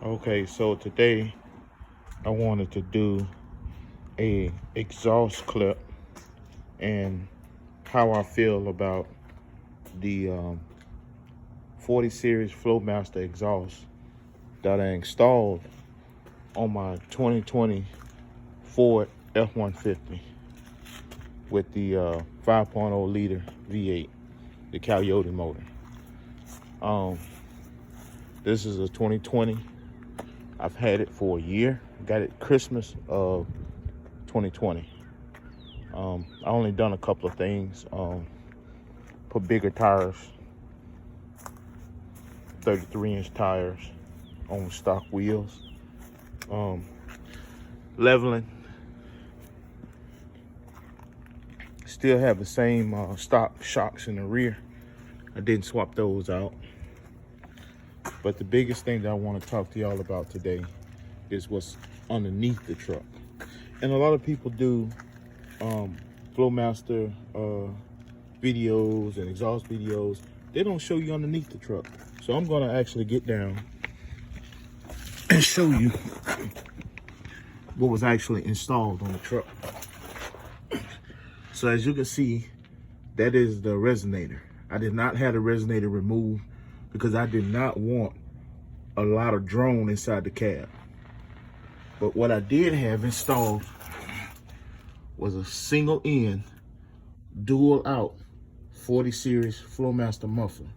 Okay, so today I wanted to do a exhaust clip and how I feel about the 40 series Flowmaster exhaust that I installed on my 2020 Ford F-150 with the 5.0 liter V8, the Coyote motor. This is a 2020. I've had it for a year. Got it Christmas of 2020. I only done a couple of things. Put bigger tires, 33-inch tires on stock wheels. Leveling. Still have the same stock shocks in the rear. I didn't swap those out. But the biggest thing that I want to talk to y'all about today is what's underneath the truck. And a lot of people do Flowmaster videos and exhaust videos. They don't show you underneath the truck. So I'm gonna actually get down and show you what was actually installed on the truck. So as you can see, that is the resonator. I did not have the resonator removed because I did not want a lot of drone inside the cab. But what I did have installed was a single in, dual out 40 series Flowmaster muffler,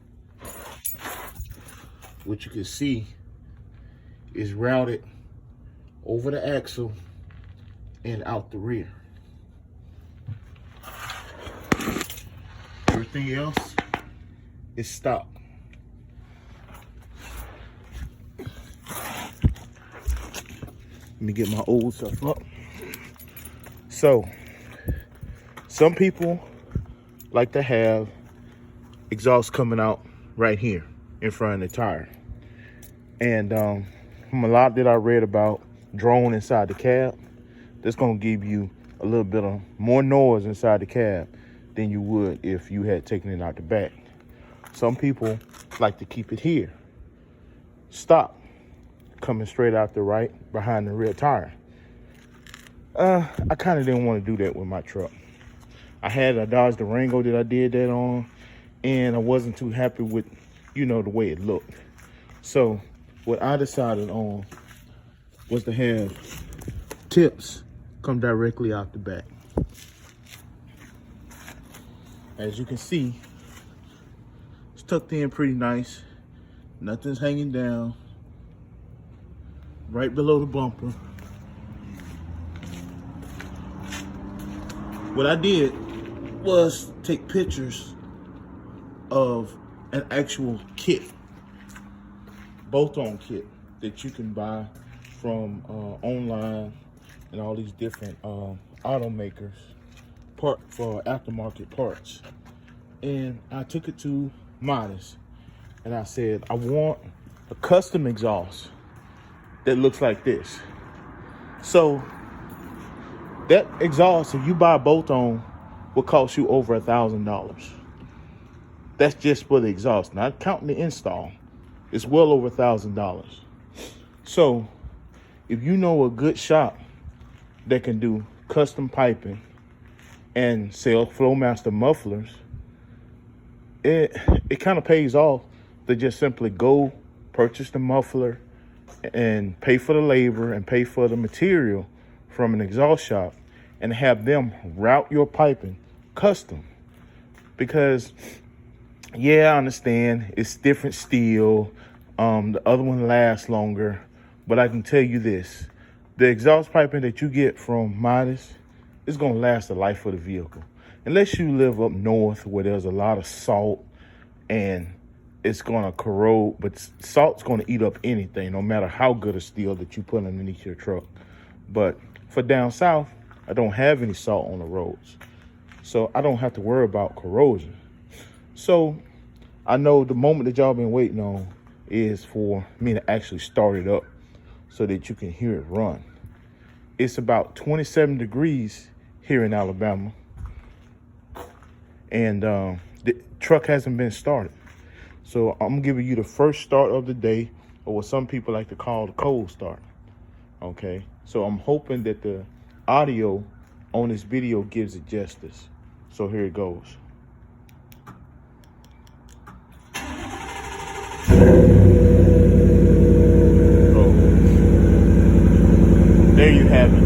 which you can see is routed over the axle and out the rear. Everything else is stock. Let me get my old stuff up. So, some people like to have exhaust coming out right here in front of the tire. And from a lot that I read about drone inside the cab, that's gonna give you a little bit of more noise inside the cab than you would if you had taken it out the back. Some people like to keep it here, stock, coming straight out the right behind the rear tire. I kind of didn't want to do that with my truck. I had a Dodge Durango that I did that on, and I wasn't too happy with, the way it looked. So what I decided on was to have tips come directly out the back. As you can see, it's tucked in pretty nice. Nothing's hanging down. Right below the bumper. What I did was take pictures of an actual kit, bolt-on kit that you can buy from online and all these different automakers for aftermarket parts. And I took it to Modest and I said, I want a custom exhaust that looks like this. So that exhaust, if you buy a bolt-on, will cost you over $1,000. That's just for the exhaust, not counting the install. It's well over $1,000. So if you know a good shop that can do custom piping and sell Flowmaster mufflers, it kind of pays off to just simply go purchase the muffler and pay for the labor and pay for the material from an exhaust shop and have them route your piping custom. Because yeah, I understand it's different steel. The other one lasts longer, but I can tell you this, the exhaust piping that you get from Modest is gonna last the life of the vehicle. Unless you live up north where there's a lot of salt and it's gonna corrode, but salt's gonna eat up anything, no matter how good a steel that you put underneath your truck. But for down south, I don't have any salt on the roads, so I don't have to worry about corrosion. So I know the moment that y'all been waiting on is for me to actually start it up so that you can hear it run. It's about 27 degrees here in Alabama, and the truck hasn't been started. So I'm giving you the first start of the day or what some people like to call the cold start. Okay, so I'm hoping that the audio on this video gives it justice. So here it goes. So there you have it.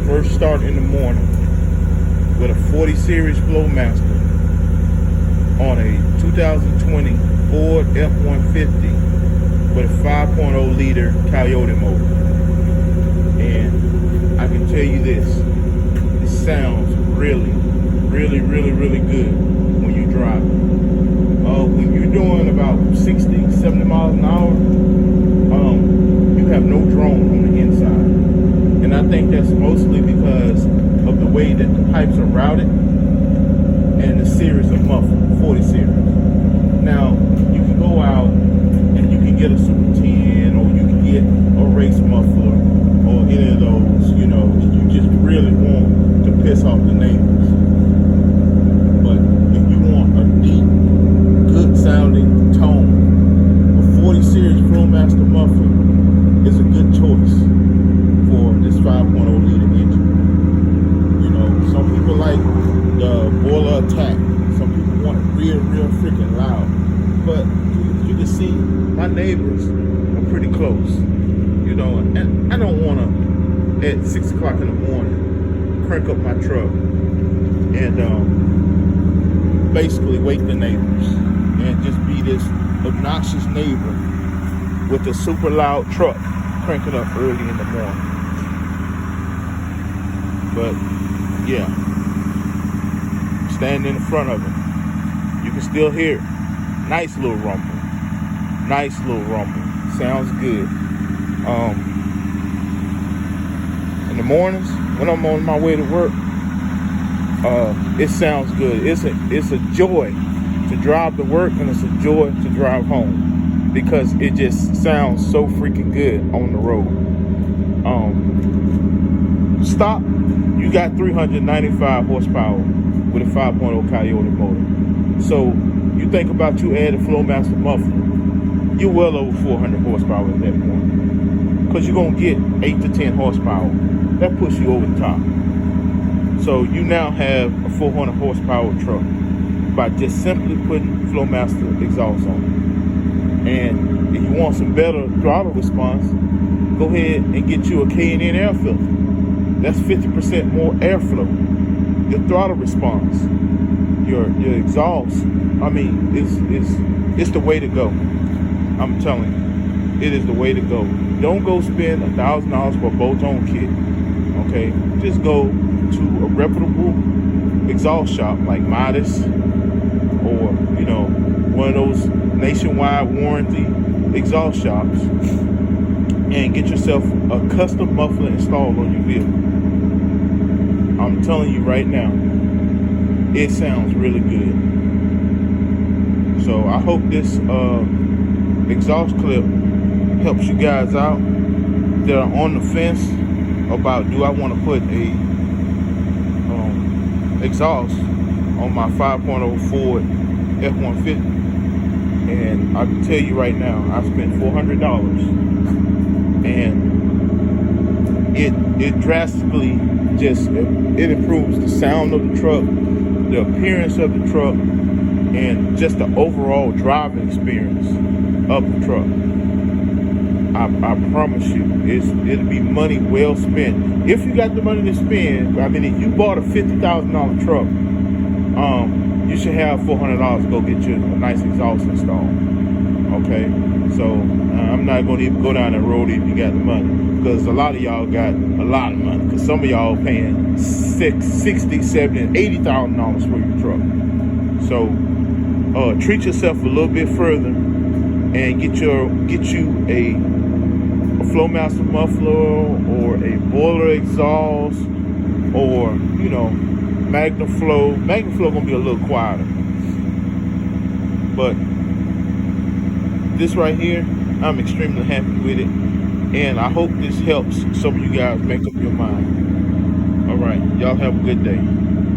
First start in the morning with a 40 series Flowmaster on a 2020 Ford F-150 with a 5.0 liter Coyote motor. And I can tell you this, it sounds really good when you drive it. When you're doing about 60, 70 miles an hour, you have no drone on the inside. And I think that's mostly because of the way that the pipes are routed and the series of mufflers, 40 series. Now, you can go out and you can get a Super 10, or you can get a race muffler, or any of those, you know, if you just really want to piss off the neighbors. But if you want a deep, good sounding tone, a 40 series Flowmaster muffler is a good choice for this 5.0 liter engine. You know, some people like the boiler attack. Some people want it real freaking loud. But you can see my neighbors are pretty close. You know, and I don't want to, at 6 o'clock in the morning, crank up my truck and basically wake the neighbors and just be this obnoxious neighbor with a super loud truck cranking up early in the morning. But yeah, stand in the front of it, you can still hear it. Nice little rumble. Sounds good. In the mornings when I'm on my way to work, it sounds good. It's a joy to drive to work, and it's a joy to drive home because it just sounds so freaking good on the road. Stop, you got 395 horsepower with a 5.0 Coyote motor. So you think about you add a Flowmaster muffler, you're well over 400 horsepower at that point, because you're going to get 8 to 10 horsepower. That puts you over the top. So you now have a 400 horsepower truck by just simply putting Flowmaster exhaust on it. And if you want some better throttle response, go ahead and get you a K&N air filter. That's 50% more airflow. Your throttle response, your exhaust, I mean, it's the way to go. I'm telling you, it is the way to go. Don't go spend $1,000 for a bolt-on kit. Okay, just go to a reputable exhaust shop like Modus, or you know, one of those nationwide warranty exhaust shops, and get yourself a custom muffler installed on your vehicle. I'm telling you right now, it sounds really good. So I hope this exhaust clip helps you guys out that are on the fence about, do I want to put a exhaust on my 5.0 Ford F-150. And I can tell you right now, I spent $400, and it drastically just, it improves the sound of the truck, the appearance of the truck, and just the overall driving experience of the truck. I promise you, it'll be money well spent. If you got the money to spend, I mean, if you bought a $50,000 truck, you should have $400 to go get you a nice exhaust installed. Okay, so I'm not going to even go down that road if you got the money, because a lot of y'all got a lot of money. Because some of y'all paying $60,000, $70,000, $80,000 for your truck. So treat yourself a little bit further and get you a Flowmaster muffler, or a boiler exhaust, or you know, Magnaflow. Magnaflow gonna be a little quieter, but this right here, I'm extremely happy with it, and I hope this helps some of you guys make up your mind. All right, y'all have a good day.